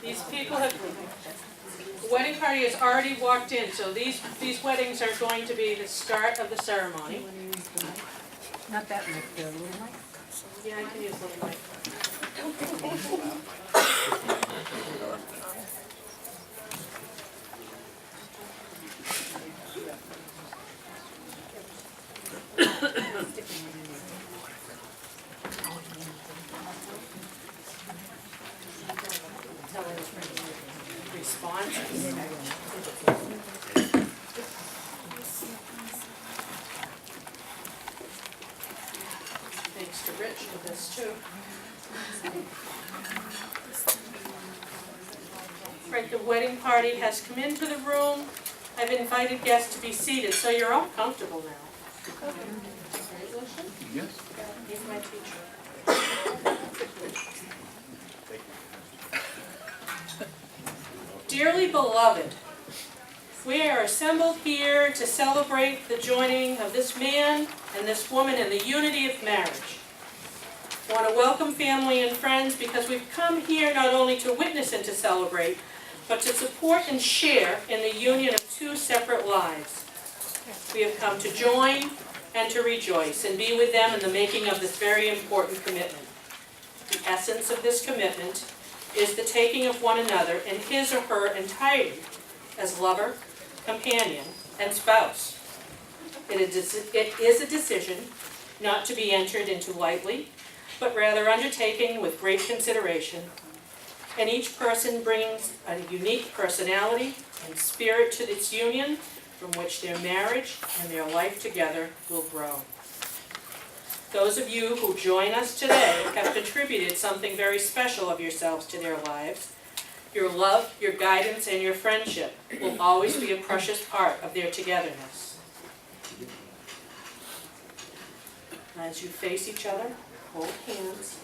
These people have, the wedding party has already walked in, so these weddings are going to be the start of the ceremony. Not that mic, the little mic. Yeah, I can use a little mic. Responses. Thanks to Rich for this too. Right, the wedding party has come into the room. I've invited guests to be seated, so you're all comfortable now. Right, Lucian? Yes. He's my teacher. Dearly beloved, we are assembled here to celebrate the joining of this man and this woman in the unity of marriage. I want to welcome family and friends because we've come here not only to witness and to celebrate, but to support and share in the union of two separate lives. We have come to join and to rejoice and be with them in the making of this very important commitment. The essence of this commitment is the taking of one another in his or her entirety as lover, companion, and spouse. It is a decision not to be entered into lightly, but rather undertaken with great consideration. And each person brings a unique personality and spirit to this union from which their marriage and their life together will grow. Those of you who join us today have contributed something very special of yourselves to their lives. Your love, your guidance, and your friendship will always be a precious part of their togetherness. As you face each other, hold hands.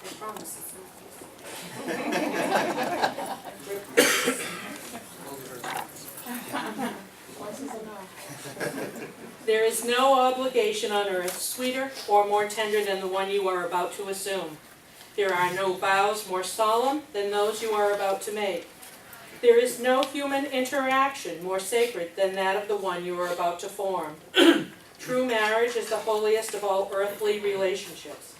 I promise it's not There is no obligation on earth sweeter or more tender than the one you are about to assume. There are no vows more solemn than those you are about to make. There is no human interaction more sacred than that of the one you are about to form. True marriage is the holiest of all earthly relationships.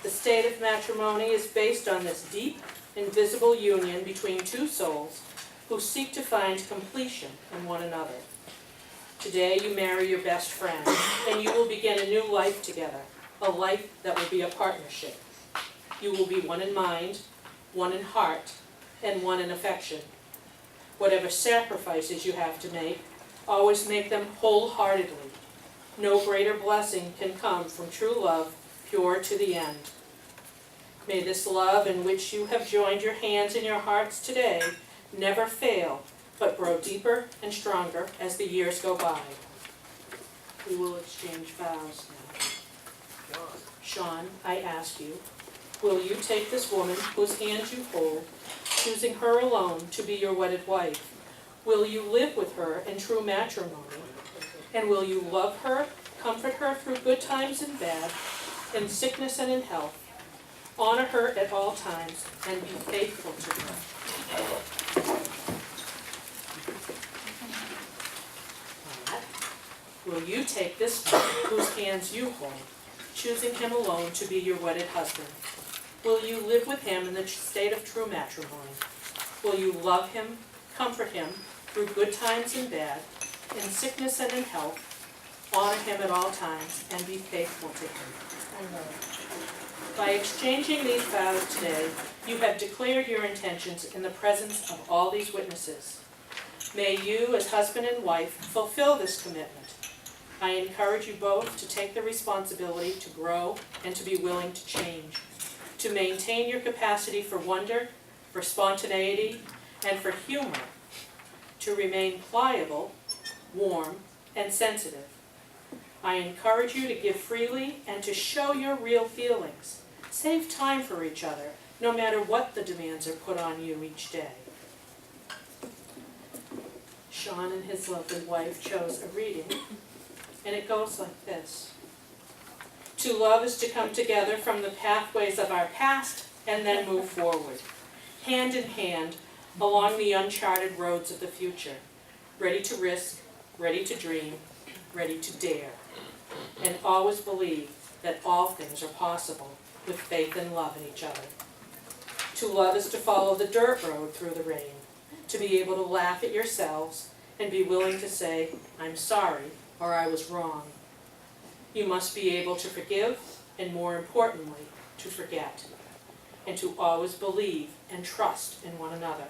The state of matrimony is based on this deep, invisible union between two souls who seek to find completion in one another. Today you marry your best friend, and you will begin a new life together, a life that will be a partnership. You will be one in mind, one in heart, and one in affection. Whatever sacrifices you have to make, always make them wholeheartedly. No greater blessing can come from true love, pure to the end. May this love in which you have joined your hands and your hearts today never fail, but grow deeper and stronger as the years go by. We will exchange vows now. Sean, I ask you, will you take this woman whose hand you hold, choosing her alone to be your wedded wife? Will you live with her in true matrimony? And will you love her, comfort her through good times and bad, in sickness and in health, honor her at all times, and be faithful to her? Will you take this one whose hands you hold, choosing him alone to be your wedded husband? Will you live with him in the state of true matrimony? Will you love him, comfort him through good times and bad, in sickness and in health, honor him at all times, and be faithful to him? By exchanging these vows today, you have declared your intentions in the presence of all these witnesses. May you, as husband and wife, fulfill this commitment. I encourage you both to take the responsibility to grow and to be willing to change, to maintain your capacity for wonder, for spontaneity, and for humor, to remain pliable, warm, and sensitive. I encourage you to give freely and to show your real feelings. Save time for each other, no matter what the demands are put on you each day. Sean and his lovely wife chose a reading, and it goes like this. To love is to come together from the pathways of our past and then move forward, hand in hand, along the uncharted roads of the future, ready to risk, ready to dream, ready to dare, and always believe that all things are possible with faith and love in each other. To love is to follow the dirt road through the rain, to be able to laugh at yourselves and be willing to say, "I'm sorry," or "I was wrong." You must be able to forgive, and more importantly, to forget, and to always believe and trust in one another.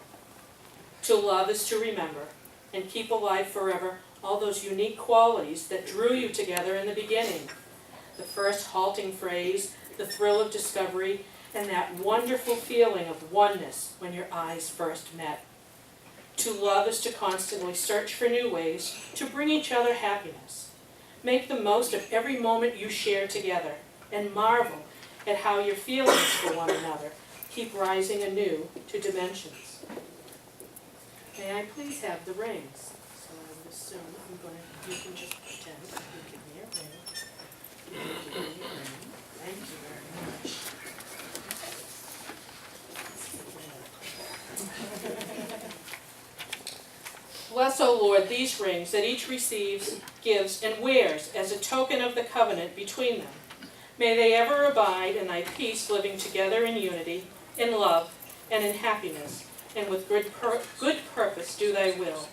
To love is to remember and keep alive forever all those unique qualities that drew you together in the beginning. The first halting phrase, the thrill of discovery, and that wonderful feeling of oneness when your eyes first met. To love is to constantly search for new ways to bring each other happiness. Make the most of every moment you share together, and marvel at how your feelings for one another keep rising anew to dimensions. May I please have the rings? So I would assume you can just pretend you give me a ring. You give me a ring. Thank you very much. Bless, O Lord, these rings that each receives, gives, and wears as a token of the covenant between them. May they ever abide in thy peace, living together in unity, in love, and in happiness, and with good purpose do thy will.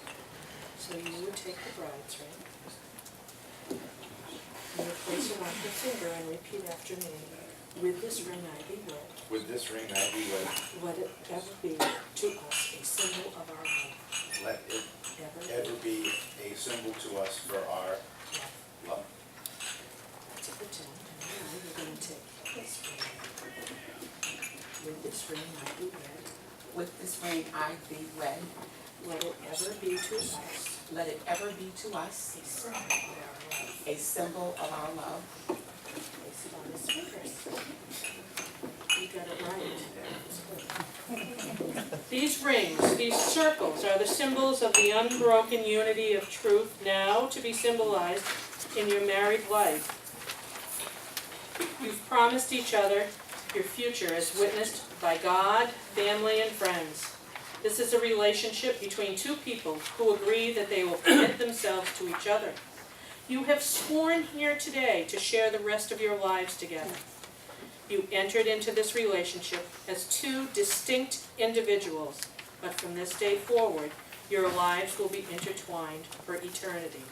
So you would take the bride's ring. You would place it on her finger and repeat after me. With this ring I be wed. With this ring I be wed. Let it ever be to us a symbol of our love. Let it ever be a symbol to us for our love. That's a pretend. And now we're going to take this ring. With this ring I be wed. With this ring I be wed. Let it ever be to us Let it ever be to us a symbol of our love. a symbol of our love. Place it on his fingers. You got it right. These rings, these circles, are the symbols of the unbroken unity of truth now to be symbolized in your married life. You've promised each other your future as witnessed by God, family, and friends. This is a relationship between two people who agree that they will commit themselves to each other. You have sworn here today to share the rest of your lives together. You entered into this relationship as two distinct individuals, but from this day forward, your lives will be intertwined for eternity.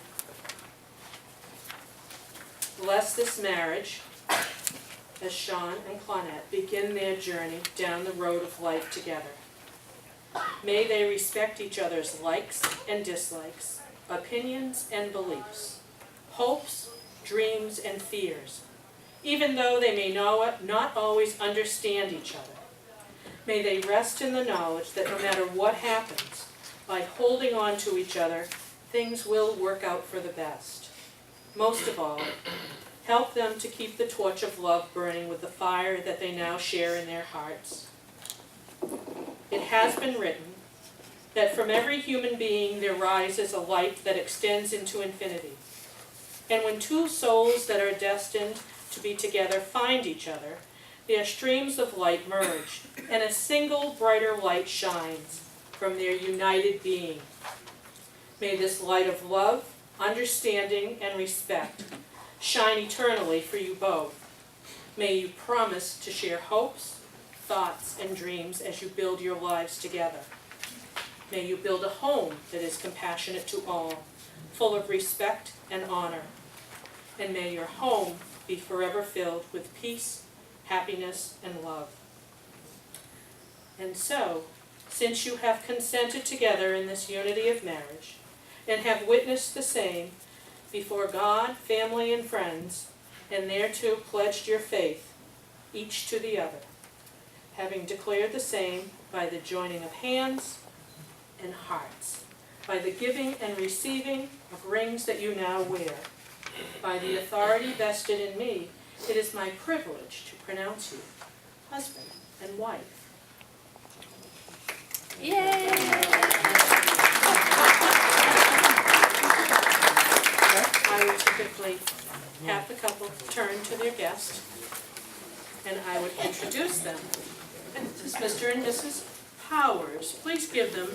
Bless this marriage as Sean and Claudette begin their journey down the road of life together. May they respect each other's likes and dislikes, opinions and beliefs, hopes, dreams, and fears, even though they may not always understand each other. May they rest in the knowledge that no matter what happens, by holding on to each other, things will work out for the best. Most of all, help them to keep the torch of love burning with the fire that they now share in their hearts. It has been written that from every human being there rises a light that extends into infinity. And when two souls that are destined to be together find each other, their streams of light merge, and a single brighter light shines from their united being. May this light of love, understanding, and respect shine eternally for you both. May you promise to share hopes, thoughts, and dreams as you build your lives together. May you build a home that is compassionate to all, full of respect and honor. And may your home be forever filled with peace, happiness, and love. And so, since you have consented together in this unity of marriage, and have witnessed the same before God, family, and friends, and thereto pledged your faith, each to the other, having declared the same by the joining of hands and hearts, by the giving and receiving of rings that you now wear, by the authority vested in me, it is my privilege to pronounce you husband and wife. Yay! I would typically have the couple turn to their guest, and I would introduce them. This is Mr. and Mrs. Powers. Please give them